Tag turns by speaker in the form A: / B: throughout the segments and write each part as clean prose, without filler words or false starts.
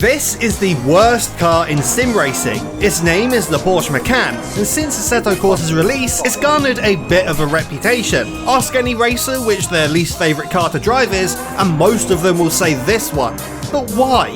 A: This is the worst car in sim racing. Its name is the Porsche Macan, and since Assetto Corsa's release, it's garnered a bit of a reputation. Ask any racer which their least favourite car to drive is, and most of them will say this one. But why?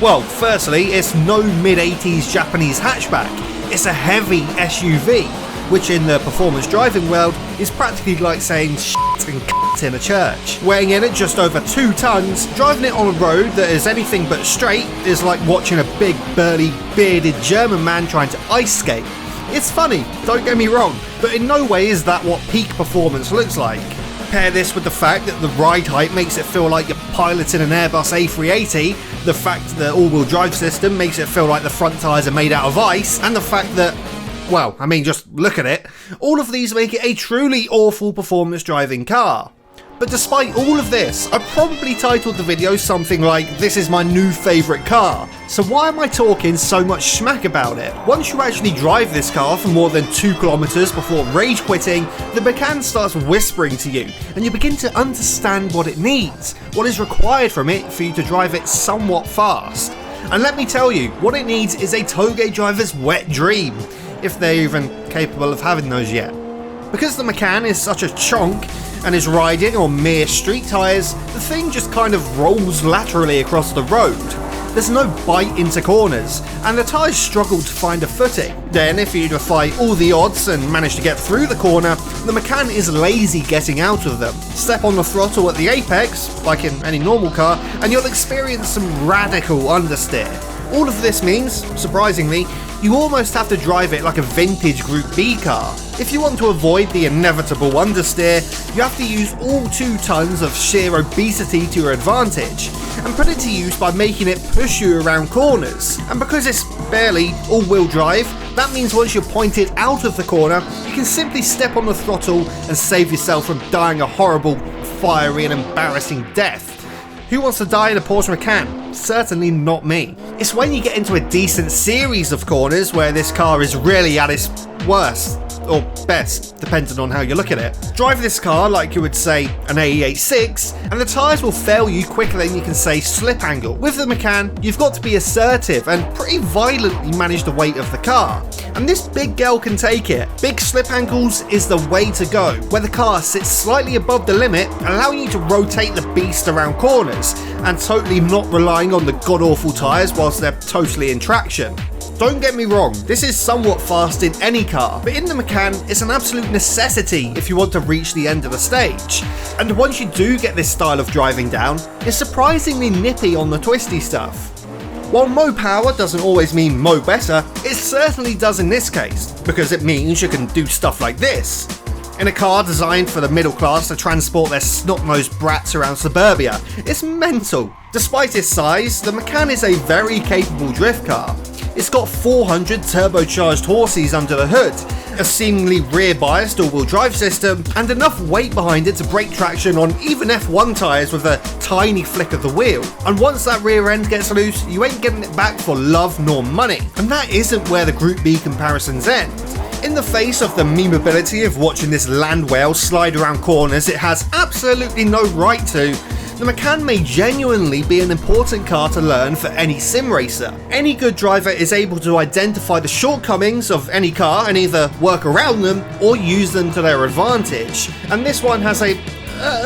A: Well, firstly, it's no mid-80s Japanese hatchback. It's a heavy SUV, which in the performance driving world is practically like saying shit and c**t in a church. Weighing in at just over 2 tons, driving it on a road that is anything but straight is like watching a big, burly, bearded German man trying to ice skate. It's funny, don't get me wrong, but in no way is that what peak performance looks like. Pair this with the fact that the ride height makes it feel like you're piloting an Airbus A380, the fact that the all-wheel drive system makes it feel like the front tyres are made out of ice, and the fact that, well, I mean, just look at it. All of these make it a truly awful performance driving car. But despite all of this, I probably titled the video something like, "This is my new favourite car." So why am I talking so much smack about it? Once you actually drive this car for more than 2 kilometers before rage quitting, the Macan starts whispering to you, and you begin to understand what it needs, what is required from it for you to drive it somewhat fast. And let me tell you, what it needs is a Touge driver's wet dream, if they're even capable of having those yet. Because the Macan is such a chonk and is riding on mere street tyres, the thing just kind of rolls laterally across the road. There's no bite into corners, and the tyres struggle to find a footing. Then, if you defy all the odds and manage to get through the corner, the Macan is lazy getting out of them. Step on the throttle at the apex, like in any normal car, and you'll experience some radical understeer. All of this means, surprisingly, you almost have to drive it like a vintage Group B car. If you want to avoid the inevitable understeer, you have to use all 2 tons of sheer obesity to your advantage, and put it to use by making it push you around corners. And because it's barely all-wheel drive, that means once you're pointed out of the corner, you can simply step on the throttle and save yourself from dying a horrible, fiery and embarrassing death. Who wants to die in a Porsche Macan? Certainly not me. It's when you get into a decent series of corners where this car is really at its worst, or best, depending on how you look at it. Drive this car like you would say an AE86, and the tyres will fail you quicker than you can say slip angle. With the Macan, you've got to be assertive and pretty violently manage the weight of the car. And this big girl can take it. Big slip angles is the way to go, where the car sits slightly above the limit, allowing you to rotate the beast around corners, and totally not relying on the god-awful tyres whilst they're totally in traction. Don't get me wrong, this is somewhat fast in any car, but in the Macan, it's an absolute necessity if you want to reach the end of the stage. And once you do get this style of driving down, it's surprisingly nippy on the twisty stuff. While mo power doesn't always mean mo better, it certainly does in this case, because it means you can do stuff like this. In a car designed for the middle class to transport their snot-nosed brats around suburbia, it's mental. Despite its size, the Macan is a very capable drift car. It's got 400 turbocharged horses under the hood, a seemingly rear-biased all-wheel drive system, and enough weight behind it to break traction on even F1 tyres with a tiny flick of the wheel. And once that rear end gets loose, you ain't getting it back for love nor money. And that isn't where the Group B comparisons end. In the face of the memeability of watching this land whale slide around corners it has absolutely no right to, the Macan may genuinely be an important car to learn for any sim racer. Any good driver is able to identify the shortcomings of any car and either work around them or use them to their advantage, and this one has a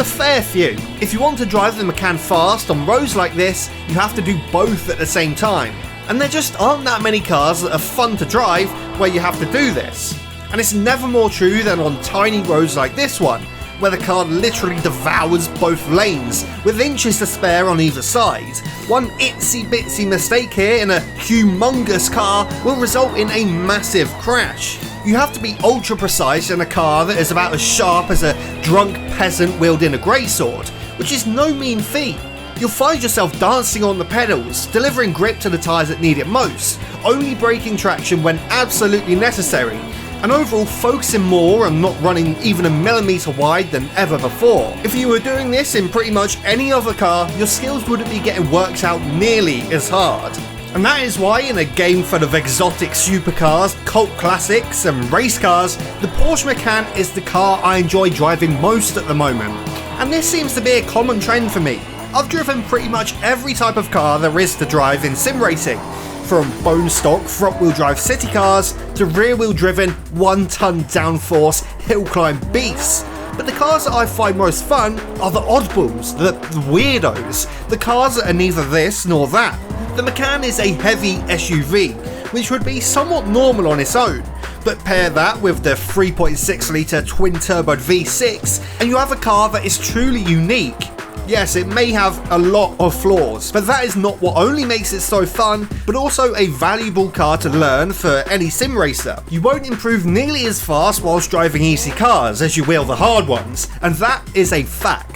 A: fair few. If you want to drive the Macan fast on roads like this, you have to do both at the same time. And there just aren't that many cars that are fun to drive where you have to do this. And it's never more true than on tiny roads like this one, where the car literally devours both lanes, with inches to spare on either side. One itsy bitsy mistake here in a humongous car will result in a massive crash. You have to be ultra precise in a car that is about as sharp as a drunk peasant wielding a greatsword, which is no mean feat. You'll find yourself dancing on the pedals, delivering grip to the tyres that need it most, only braking traction when absolutely necessary, and overall focusing more on not running even a millimetre wide than ever before. If you were doing this in pretty much any other car, your skills wouldn't be getting worked out nearly as hard. And that is why in a game full of exotic supercars, cult classics and race cars, the Porsche Macan is the car I enjoy driving most at the moment. And this seems to be a common trend for me. I've driven pretty much every type of car there is to drive in sim racing, from bone stock front-wheel drive city cars to rear-wheel driven 1-ton downforce hill climb beasts. But the cars that I find most fun are the oddballs, the weirdos, the cars that are neither this nor that. The Macan is a heavy SUV, which would be somewhat normal on its own, but pair that with the 3.6 litre twin-turbo V6 and you have a car that is truly unique. Yes, it may have a lot of flaws, but that is not what only makes it so fun, but also a valuable car to learn for any sim racer. You won't improve nearly as fast whilst driving easy cars as you will the hard ones, and that is a fact.